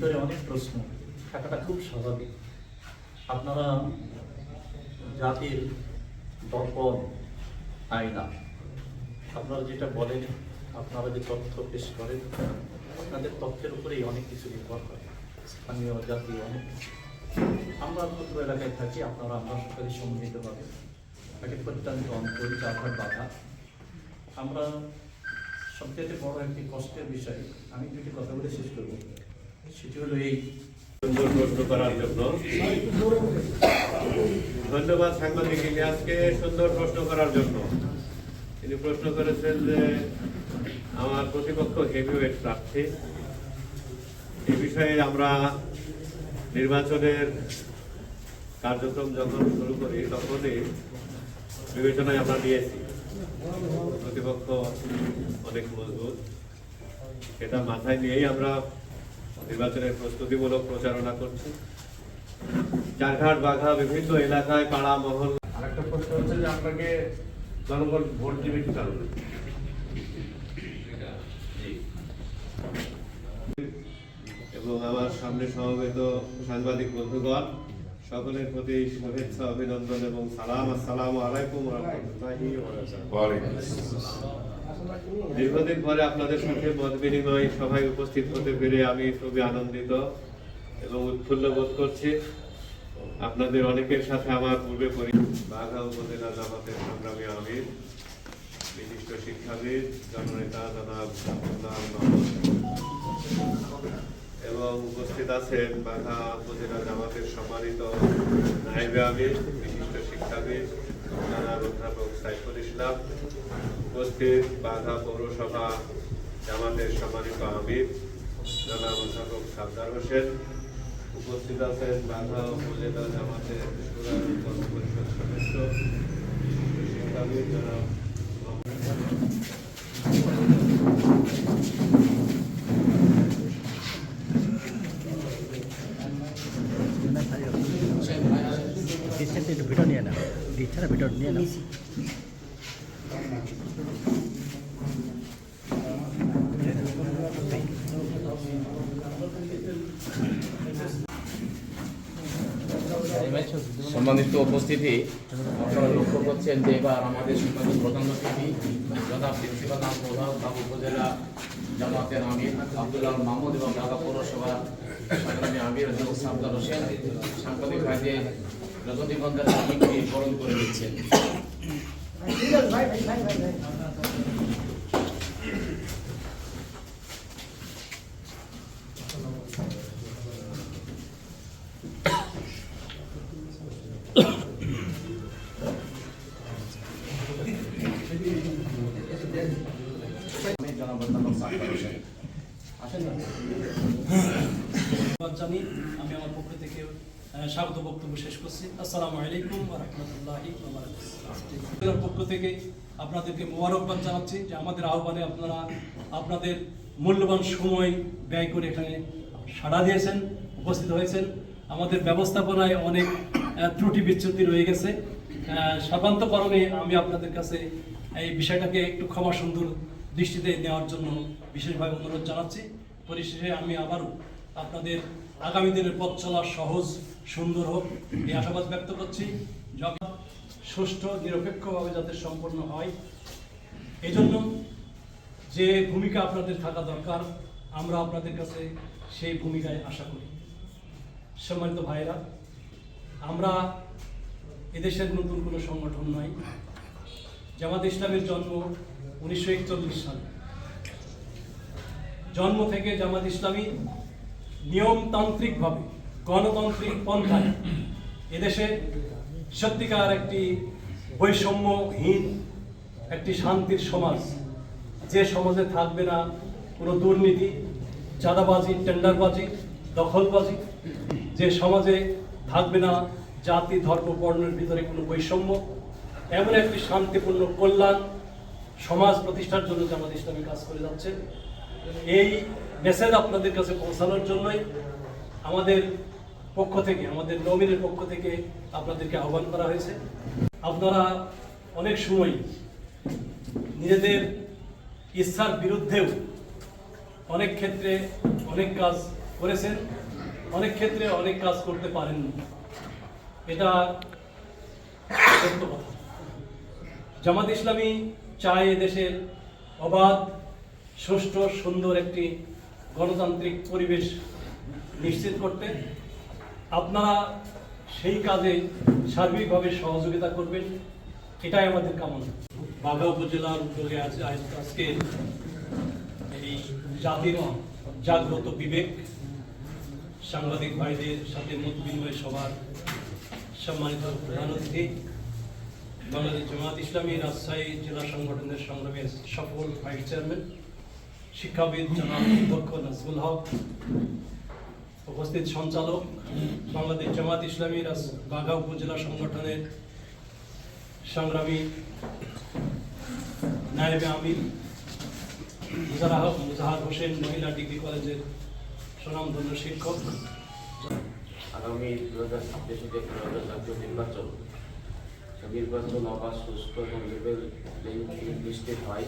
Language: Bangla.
ভিতরে অনেক প্রশ্ন থাকাটা খুব স্বাভাবিক। আপনারা জাতির দর্পণ আয়না, আপনারা যেটা বলেন, আপনারা যে তথ্য পেশ করেন, আপনাদের তথ্যের উপরেই অনেক কিছু নির্ভর করে। স্থানীয় জাতি অনেক, আমরা ক্ষুদ্র এলাকায় থাকি, আপনারা আমরা সরকারি সম্মিলিতভাবে তাকে প্রত্যন্ত অঞ্চল, চারঘাট বাধা। আমরা সবচেয়ে বড় একটি কষ্টের বিষয়, আমি দুটি কথা বলে শেষ করব, সেটি হলো এই সুন্দর প্রশ্ন করার জন্য ধন্যবাদ সাংবাদিক ইলিয়াসকে সুন্দর প্রশ্ন করার জন্য। তিনি প্রশ্ন করেছেন যে আমার প্রতিপক্ষ হেভিওয়েট প্রার্থী, এই বিষয়ে আমরা নির্বাচনের কার্যক্রম যখন শুরু করি তখনই বিবেচনায় আমরা নিয়েছি প্রতিপক্ষ অনেক মজবুত, সেটা মাথায় নিয়েই আমরা নির্বাচনের প্রস্তুতিমূলক প্রচারণা করছি। চারঘাট বাঘা বিভিন্ন এলাকায় পাড়া মহল। আরেকটা প্রশ্ন হচ্ছে যে আপনাকে জনগণ ভোট দিবে কি কারণে? এবং আমার সামনে সমবেত সাংবাদিক বন্ধুগণ, সকলের প্রতি শুভেচ্ছা, অভিনন্দন এবং সালাম। আসসালামু আলাইকুম ওয়া রাহমাতুল্লাহি ওয়া বারাকাতুহু। দীর্ঘদিন পরে আপনাদের সাথে মত বিনিময় সভায় উপস্থিত হতে পেরে আমি খুবই আনন্দিত এবং উৎফুল্ল বোধ করছি। আপনাদের অনেকের সাথে আমার পূর্বে বাঘা উপজেলা জামাতের সংগ্রামী আমির, বিশিষ্ট শিক্ষাবিদ, জননেতা জনাব এবং উপস্থিত আছেন বাঘা উপজেলা জামাতের সম্মানিত নায়েবে আমির, বিশিষ্ট শিক্ষাবিদ জনাব অধ্যাপক সাইফুল ইসলাম, উপস্থিত বাঘা পৌরসভা জামাতের সম্মানিত আমির জনাব অধ্যাপক সাদ্দার হোসেন, উপস্থিত আছেন বাঘা উপজেলা জামাতের শুরার কর্মপরিষদ সদস্য শিক্ষাবিদ জনাব ভিডিও নিয়ে না, দিচ্ছে না, ভিডিও নিয়ে না। সম্মানিত উপস্থিতি, আপনারা লক্ষ্য করছেন যে এবার আমাদের সম্মানিত প্রধান অতিথি জনাব প্রিন্সিপাল বাঘা উপজেলা জামাতের আমির আব্দুল্লাহ মাহমুদ এবং বাঘা পৌরসভা সংগ্রামী আমির সাদ্দার হোসেন সাংবাদিক ভাইদের রজনীগন্ধার আমিরকে বরণ করে দিচ্ছেন। আমি আমার পক্ষ থেকে স্বাগত বক্তব্য শেষ করছি। আসসালামু আলাইকুম ওয়া রাহমাতুল্লাহি ওয়া বারাকাতুহু। পক্ষ থেকে আপনাদেরকে মোবারকবাদ জানাচ্ছি যে আমাদের আহ্বানে আপনারা আপনাদের মূল্যবান সময় ব্যয় করে এখানে সাড়া দিয়েছেন, উপস্থিত হয়েছেন। আমাদের ব্যবস্থাপনায় অনেক ত্রুটি বিচ্যুতি রয়ে গেছে, সর্বান্তকরণে আমি আপনাদের কাছে এই বিষয়টাকে একটু ক্ষমা সুন্দর দৃষ্টিতে নেওয়ার জন্য বিশেষভাবে অনুরোধ জানাচ্ছি। পরিশেষে আমি আবারও আপনাদের আগামী দিনের পথ চলা সহজ সুন্দর হোক এই আশাবাদ ব্যক্ত করছি। যখন সুষ্ঠু নিরপেক্ষভাবে যাতে সম্পন্ন হয়, এই জন্য যে ভূমিকা আপনাদের থাকা দরকার আমরা আপনাদের কাছে সেই ভূমিকায় আশা করি। সম্মানিত ভাইরা, আমরা এদেশের নতুন কোনো সংগঠন নয়। জামাত ইসলামের জন্ম 1941 সালে। জন্ম থেকে জামাত ইসলামী নিয়মতান্ত্রিকভাবে গণতান্ত্রিক পন্থায় এদেশে সত্যিকার একটি বৈষম্যহীন একটি শান্তির সমাজ, যে সমাজে থাকবে না কোনো দুর্নীতি, চাঁদাবাজি, টেন্ডারবাজি, দখলবাজি, যে সমাজে থাকবে না জাতি, ধর্ম, বর্ণের ভিতরে কোনো বৈষম্য, এমন একটি শান্তিপূর্ণ কল্যাণ সমাজ প্রতিষ্ঠার জন্য জামাত ইসলামী কাজ করে যাচ্ছে। এই মেসেজ আপনাদের কাছে পৌঁছানোর জন্যই আমাদের পক্ষ থেকে, আমাদের নমিনের পক্ষ থেকে আপনাদেরকে আহ্বান করা হয়েছে। আপনারা অনেক সময় নিজেদের ইচ্ছার বিরুদ্ধেও অনেক ক্ষেত্রে অনেক কাজ করেছেন, অনেক ক্ষেত্রে অনেক কাজ করতে পারেন, এটা সত্য কথা। জামাত ইসলামী চায় এদেশের অবাধ, সুষ্ঠু, সুন্দর একটি গণতান্ত্রিক পরিবেশ নিশ্চিত করতে। আপনারা সেই কাজে সার্বিকভাবে সহযোগিতা করবেন, এটাই আমাদের কামনা। বাঘা উপজেলার উদ্যোগে আজকে এই জাতির জাগ্রত বিবেক সাংবাদিক ভাইদের সাথে মত বিনিময় সভার সম্মানিত প্রধান অতিথি, বাংলাদেশ জামাত ইসলামী রাজশাহী জেলা সংগঠনের সংগ্রামী সফল ভাইস চেয়ারম্যান, শিক্ষাবিদ জনাব অধ্যক্ষ নাজমুল হক, উপস্থিত সঞ্চালক, বাংলাদেশ জামাত ইসলামী বাঘা উপজেলা সংগঠনের সংগ্রামী নায়েবে আমির মুজাহার হোসেন মহিলা ডিগ্রি কলেজের সুনামধন্য শিক্ষক। আগামী 2026 যে জাতীয় নির্বাচন অবাধ, সুষ্ঠু এবং নির্বিঘ্নে নিশ্চিত হয়